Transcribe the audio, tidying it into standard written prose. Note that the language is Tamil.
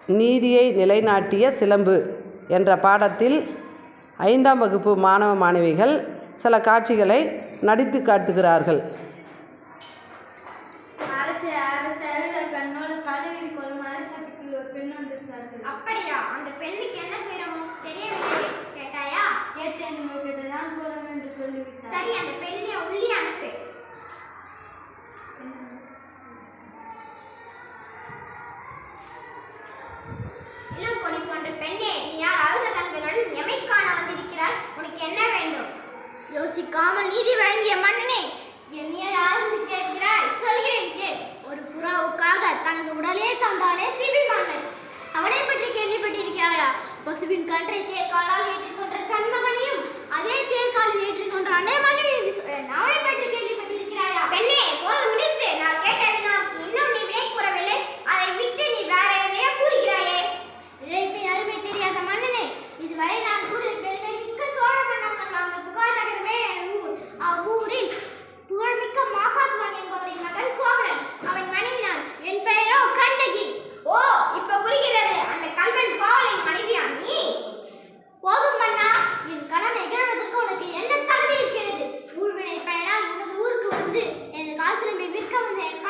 நீதியை நிலைநாட்டிய சிலம்பு என்ற பாடத்தில் 5ஆம் வகுப்பு மாணவ மாணவிகள் சில காட்சிகளை நடித்து காட்டுகிறார்கள். அப்படியா? அந்த பெண்ணுக்கு என்ன துயரமோ தெரியவில்லை. கேட்டாயா? கேட்டேன். கேட்டதான் போறோம் என்று சொல்லிவிட்டார். சரி, அந்த பெண்ணை உள்ளே அனுப்பு. இளம் கொடி போன்ற பெண்ணே, நீ யார்? அழுத கண்களுடன் எமை காண வந்திருக்கிறாய். உனக்கு என்ன வேண்டும்? யோசிக்காமல் நீதி வழங்கிய மன்னனே, என்னைய யாருக்கு கேட்கிறாய்? சொல்கிறேன் கேள். ஒரு புறாவுக்காக தனது உடலே தந்தானே சிவி மன்னன். அவனை பற்றி கேள்விப்பட்டிருக்கிறாயா? பசுவின் கன்றை தேர்காலால் ஏற்றிக்கொன்ற தன் மகனையும் அதே தேர்காலில் ஏற்றிக்கொன்ற அன்னை மகனையும் அவனை பற்றி கேள்விப்பட்டிருக்கிறாயா? பெண்ணே, போது முடிந்து. நான் கேட்ட வினாவுக்கு இன்னும் நீ விடை கூறவில்லை. அதை விட்டு நீ வேற எதையோ கூறுகிறாயே. இழைப்பின் அருமை தெரியாத மன்னனே, இதுவரை நான் கூறிய பெருமை மிக்க சோழ மன்னன் புகார் நகரமே எனது ஊர். அவ்வூரில் புகழ்மிக்க மாசாத்துவான் என்பவரின் மகன் கோவலன். அவன் மனைவினான். என் பெயரோ கண்ணகி. ஓ, இப்ப புரிகிறது. அந்த கல்வன் கோவலன் மனைவியா நீ? போதும் மன்னா, என் கணவனை இகழ்வதற்கு உனக்கு என்ன தகுதி இருக்கிறது? ஊழ்வினை பயனால் உனது ஊருக்கு வந்து எனது கால் சிலம்பை விற்க வந்த என்